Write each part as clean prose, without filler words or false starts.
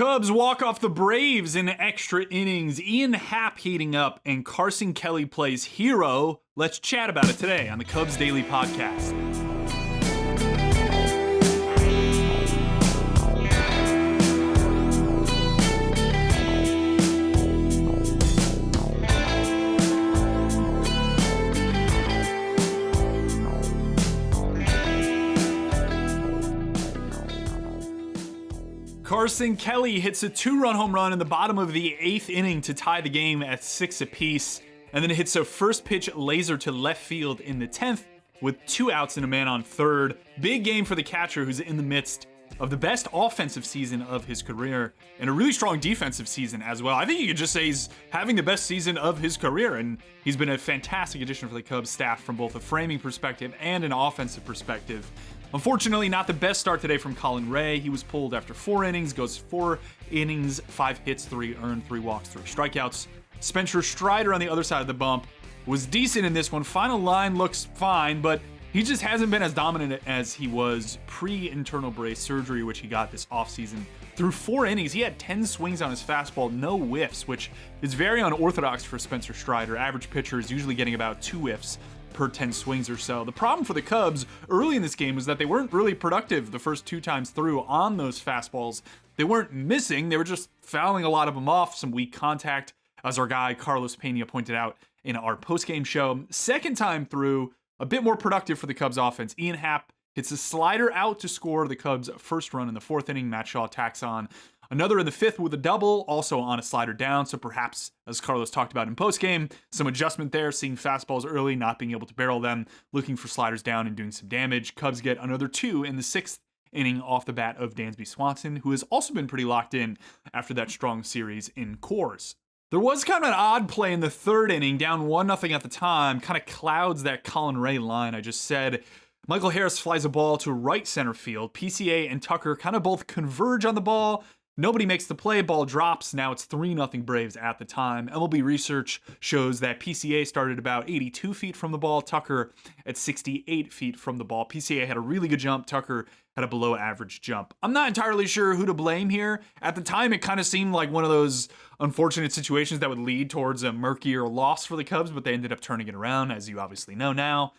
Cubs walk off the Braves in extra innings. Ian Happ heating up, and Carson Kelly plays hero. Let's chat about it today on the Cubs Daily Podcast. Carson Kelly hits a 2-run home run in the bottom of the 8th inning to tie the game at 6 apiece, and then hits a first pitch laser to left field in the 10th with 2 outs and a man on third. Big game for the catcher, who's in the midst of the best offensive season of his career and a really strong defensive season as well. I think you could just say he's having the best season of his career, and he's been a fantastic addition for the Cubs staff from both a framing perspective and an offensive perspective. Unfortunately, not the best start today from Colin Ray. He was pulled after 4 innings, goes 4 innings, 5 hits, 3 earned, 3 walks, 3 strikeouts. Spencer Strider on the other side of the bump was decent in this one. Final line looks fine, but he just hasn't been as dominant as he was pre-internal brace surgery, which he got this offseason. Through 4 innings, he had 10 swings on his fastball, no whiffs, which is very unorthodox for Spencer Strider. Average pitcher is usually getting about 2 whiffs per 10 swings or so. The problem for the Cubs early in this game was that they weren't really productive the first 2 times through on those fastballs. They weren't missing, they were just fouling a lot of them off, some weak contact, as our guy Carlos Pena pointed out in our postgame show. Second time through, a bit more productive for the Cubs offense. Ian Happ hits a slider out to score the Cubs' first run in the 4th inning. Matt Shaw tacks on another in the 5th with a double, also on a slider down. So perhaps, as Carlos talked about in postgame, some adjustment there, seeing fastballs early, not being able to barrel them, looking for sliders down and doing some damage. Cubs get another 2 in the 6th inning off the bat of Dansby Swanson, who has also been pretty locked in after that strong series in Coors. There was kind of an odd play in the 3rd inning, down 1-0 at the time, kind of clouds that Colin Ray line I just said. Michael Harris flies a ball to right center field. PCA and Tucker kind of both converge on the ball. Nobody makes the play, ball drops. Now it's 3-0 Braves at the time. MLB research shows that PCA started about 82 feet from the ball, Tucker at 68 feet from the ball. PCA had a really good jump, Tucker had a below average jump. I'm not entirely sure who to blame here. At the time, it kind of seemed like one of those unfortunate situations that would lead towards a murkier loss for the Cubs, but they ended up turning it around, as you obviously know now.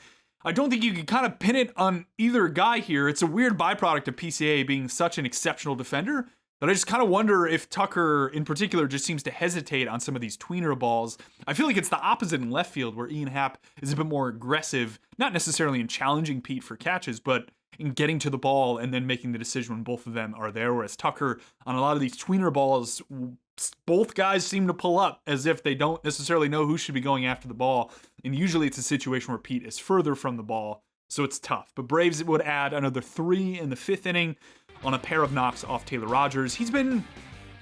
I don't think you can kind of pin it on either guy here. It's a weird byproduct of PCA being such an exceptional defender, but I just kind of wonder if Tucker in particular just seems to hesitate on some of these tweener balls. I feel like it's the opposite in left field, where Ian Happ is a bit more aggressive, not necessarily in challenging Pete for catches, but in getting to the ball and then making the decision when both of them are there. Whereas Tucker, on a lot of these tweener balls, both guys seem to pull up as if they don't necessarily know who should be going after the ball. And usually it's a situation where Pete is further from the ball, so it's tough. But Braves would add another 3 in the 5th inning on a pair of knocks off Taylor Rogers. He's been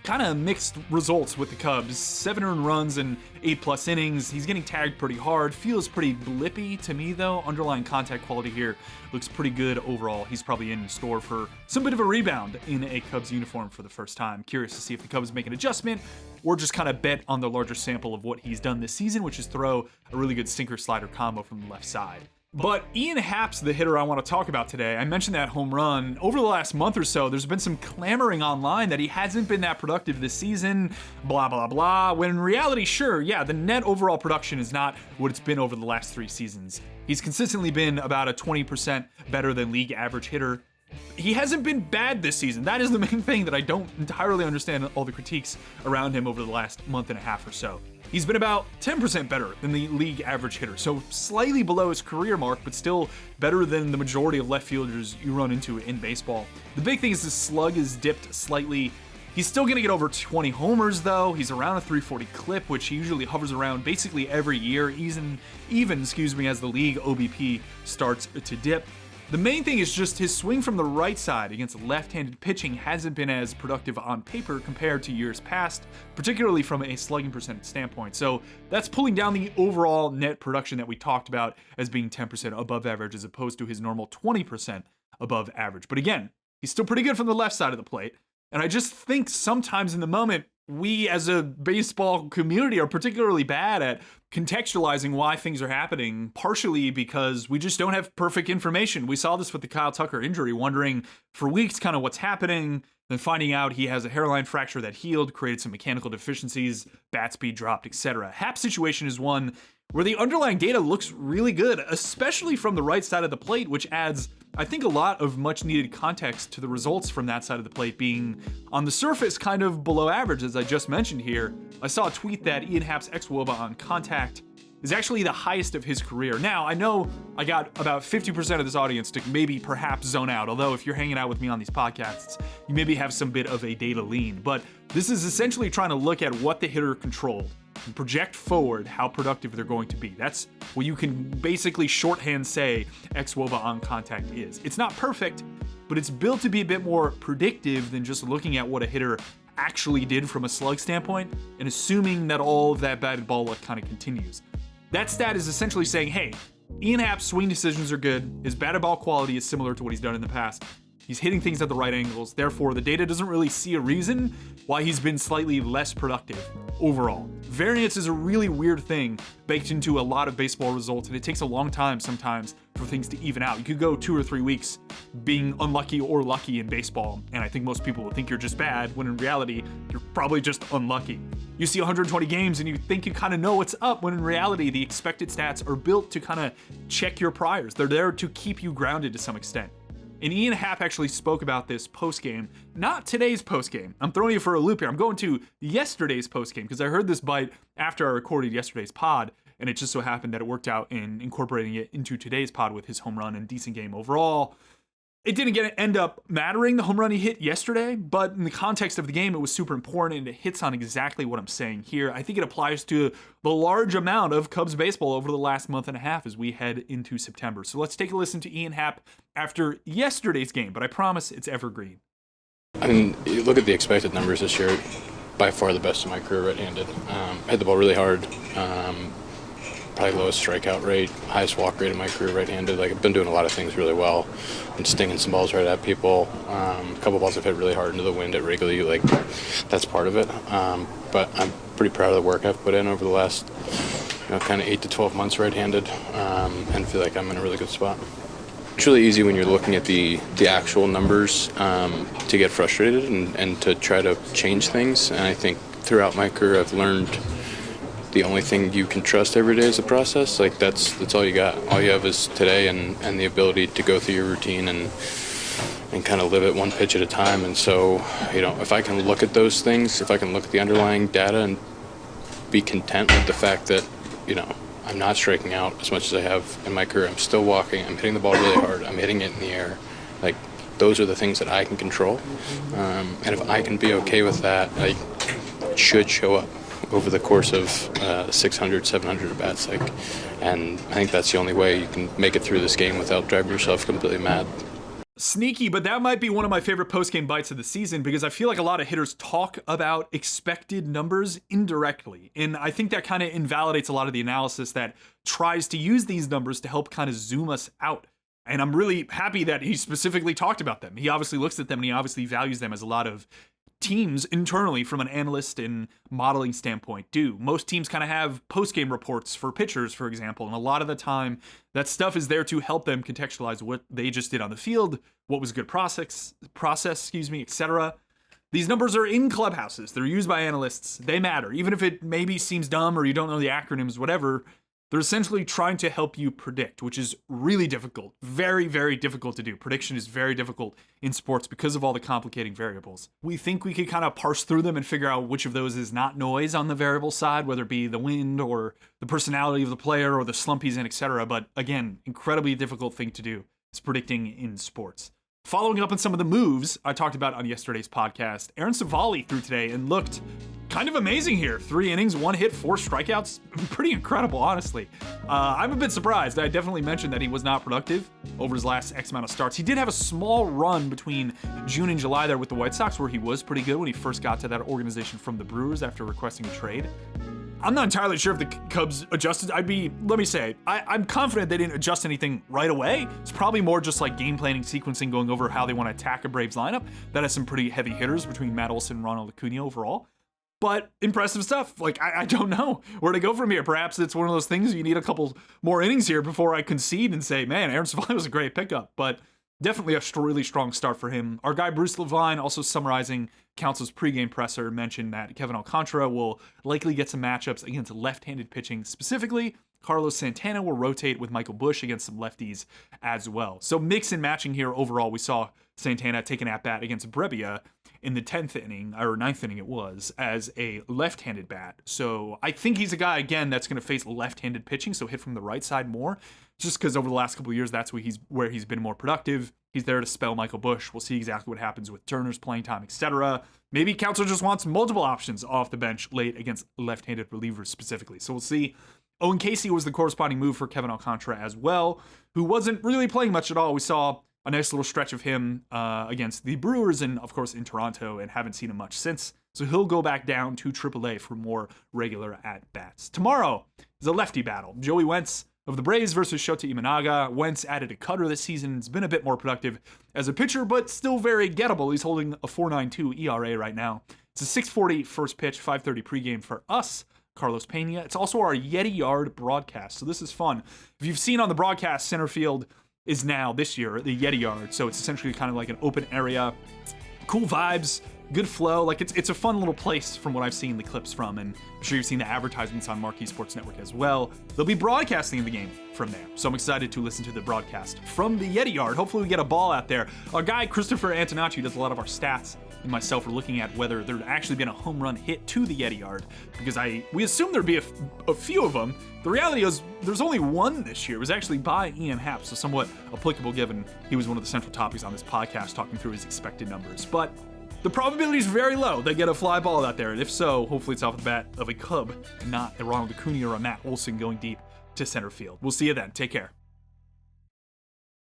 kind of mixed results with the Cubs. 7 earned runs and 8+ innings. He's getting tagged pretty hard. Feels pretty blippy to me, though. Underlying contact quality here looks pretty good overall. He's probably in store for some bit of a rebound in a Cubs uniform for the first time. Curious to see if the Cubs make an adjustment or just kind of bet on the larger sample of what he's done this season, which is throw a really good sinker-slider combo from the left side. But Ian Happ's the hitter I want to talk about today. I mentioned that home run. Over the last month or so, there's been some clamoring online that he hasn't been that productive this season, blah, blah, blah. When in reality, sure, yeah, the net overall production is not what it's been over the last 3 seasons. He's consistently been about a 20% better than league average hitter. He hasn't been bad this season. That is the main thing that I don't entirely understand all the critiques around him over the last month and a half or so. He's been about 10% better than the league average hitter, so slightly below his career mark, but still better than the majority of left fielders you run into in baseball. The big thing is his slug is dipped slightly. He's still going to get over 20 homers, though. He's around a 340 clip, which he usually hovers around basically every year, even as the league OBP starts to dip. The main thing is just his swing from the right side against left-handed pitching hasn't been as productive on paper compared to years past, particularly from a slugging percentage standpoint. So that's pulling down the overall net production that we talked about as being 10% above average as opposed to his normal 20% above average. But again, he's still pretty good from the left side of the plate. And I just think sometimes in the moment, we as a baseball community are particularly bad at contextualizing why things are happening, partially because we just don't have perfect information. We saw this with the Kyle Tucker injury, wondering for weeks kind of what's happening, then finding out he has a hairline fracture that healed, created some mechanical deficiencies, bat speed dropped, etc. Happ's situation is one where the underlying data looks really good, especially from the right side of the plate, which adds, I think, a lot of much needed context to the results from that side of the plate being, on the surface, kind of below average, as I just mentioned here. I saw a tweet that Ian Happ's xwOBA on contact is actually the highest of his career. Now, I know I got about 50% of this audience to maybe perhaps zone out, although if you're hanging out with me on these podcasts, you maybe have some bit of a data lean. But this is essentially trying to look at what the hitter controlled and project forward how productive they're going to be. That's what you can basically shorthand say xwOBA on contact is. It's not perfect, but it's built to be a bit more predictive than just looking at what a hitter actually did from a slug standpoint and assuming that all of that batted ball luck kind of continues. That stat is essentially saying, hey, Ian Happ's swing decisions are good, his batted ball quality is similar to what he's done in the past, he's hitting things at the right angles, therefore the data doesn't really see a reason why he's been slightly less productive overall. Variance is a really weird thing baked into a lot of baseball results, and it takes a long time sometimes for things to even out. You could go 2 or 3 weeks being unlucky or lucky in baseball, and I think most people will think you're just bad, when in reality, you're probably just unlucky. You see 120 games and you think you kind of know what's up, when in reality, the expected stats are built to kind of check your priors. They're there to keep you grounded to some extent. And Ian Happ actually spoke about this postgame, not today's postgame. I'm throwing you for a loop here. I'm going to yesterday's postgame because I heard this bite after I recorded yesterday's pod, and it just so happened that it worked out in incorporating it into today's pod with his home run and decent game overall. It didn't end up mattering, the home run he hit yesterday, but in the context of the game, it was super important, and it hits on exactly what I'm saying here. I think it applies to the large amount of Cubs baseball over the last month and a half as we head into September. So let's take a listen to Ian Happ after yesterday's game, but I promise it's evergreen. I mean, you look at the expected numbers this year, by far the best in my career right-handed. I hit the ball really hard. Probably lowest strikeout rate, highest walk rate in my career right-handed. Like, I've been doing a lot of things really well and stinging some balls right at people. A couple balls I've hit really hard into the wind at Wrigley. Like, that's part of it. But I'm pretty proud of the work I've put in over the last, kind of 8 to 12 months right-handed, and feel like I'm in a really good spot. It's really easy when you're looking at the actual numbers to get frustrated and to try to change things. And I think throughout my career I've learned the only thing you can trust every day is the process. Like, that's all you got. All you have is today and the ability to go through your routine and kind of live it one pitch at a time. And so, if I can look at those things, if I can look at the underlying data and be content with the fact that, I'm not striking out as much as I have in my career. I'm still walking. I'm hitting the ball really hard. I'm hitting it in the air. Like, those are the things that I can control. And if I can be okay with that, I should show up over the course of 600, 700 at-bats. And I think that's the only way you can make it through this game without driving yourself completely mad. Sneaky, but that might be one of my favorite post-game bites of the season because I feel like a lot of hitters talk about expected numbers indirectly. And I think that kind of invalidates a lot of the analysis that tries to use these numbers to help kind of zoom us out. And I'm really happy that he specifically talked about them. He obviously looks at them and he obviously values them as a lot of teams internally from an analyst and modeling standpoint do. Most teams kind of have post-game reports for pitchers, for example, and a lot of the time that stuff is there to help them contextualize what they just did on the field, what was a good process, etc. These numbers are in clubhouses. They're used by analysts. They matter. Even if it maybe seems dumb or you don't know the acronyms, whatever, they're essentially trying to help you predict, which is really difficult. Very, very difficult to do. Prediction is very difficult in sports because of all the complicating variables. We think we could kind of parse through them and figure out which of those is not noise on the variable side, whether it be the wind or the personality of the player or the slump he's in, etc. But again, incredibly difficult thing to do is predicting in sports. Following up on some of the moves I talked about on yesterday's podcast, Aaron Civale threw today and looked kind of amazing here. 3 innings, 1 hit, 4 strikeouts. Pretty incredible, honestly. I'm a bit surprised. I definitely mentioned that he was not productive over his last X amount of starts. He did have a small run between June and July there with the White Sox where he was pretty good when he first got to that organization from the Brewers after requesting a trade. I'm not entirely sure if the Cubs adjusted. I'm confident they didn't adjust anything right away. It's probably more just like game planning, sequencing, going over how they want to attack a Braves lineup that has some pretty heavy hitters between Matt Olson and Ronald Acuna overall. But impressive stuff. Like, I don't know where to go from here. Perhaps it's one of those things you need a couple more innings here before I concede and say, man, Aaron Savali was a great pickup. But definitely a really strong start for him. Our guy Bruce Levine, also summarizing Council's pregame presser, mentioned that Kevin Alcantara will likely get some matchups against left-handed pitching. Specifically, Carlos Santana will rotate with Michael Busch against some lefties as well. So mix and matching here overall. We saw Santana take an at-bat against Brebbia in the 10th inning, or 9th inning it was, as a left-handed bat. So I think he's a guy, again, that's going to face left-handed pitching, so hit from the right side more, just because over the last couple of years, that's where he's been more productive. He's there to spell Michael Busch. We'll see exactly what happens with Turner's playing time, etc. Maybe Council just wants multiple options off the bench late against left-handed relievers specifically. So we'll see. Owen Casey was the corresponding move for Kevin Alcantara as well, who wasn't really playing much at all. We saw a nice little stretch of him against the Brewers and, of course, in Toronto, and haven't seen him much since. So he'll go back down to AAA for more regular at-bats. Tomorrow is a lefty battle. Joey Wentz of the Braves versus Shota Imanaga. Wentz added a cutter this season. Has been a bit more productive as a pitcher, but still very gettable. He's holding a 4.92 ERA right now. It's a 6:40 first pitch, 5:30 pregame for us, Carlos Pena. It's also our Yeti Yard broadcast, so this is fun. If you've seen on the broadcast, center field is now, this year, the Yeti Yard, so it's essentially kind of like an open area. Cool vibes, good flow. Like, it's a fun little place from what I've seen the clips from, and I'm sure you've seen the advertisements on Marquee Sports Network as well. They'll be broadcasting the game from there, so I'm excited to listen to the broadcast from the Yeti Yard. Hopefully we get a ball out there. Our guy, Christopher Antonacci, does a lot of our stats, and myself are looking at whether there'd actually been a home run hit to the Yeti Yard, because we assumed there'd be a few of them. The reality is there's only one this year. It was actually by Ian Happ, so somewhat applicable given he was one of the central topics on this podcast talking through his expected numbers. But the probability is very low they get a fly ball out there, and if so, hopefully it's off the bat of a Cub and not a Ronald Acuna or a Matt Olson going deep to center field. We'll see you then. Take care.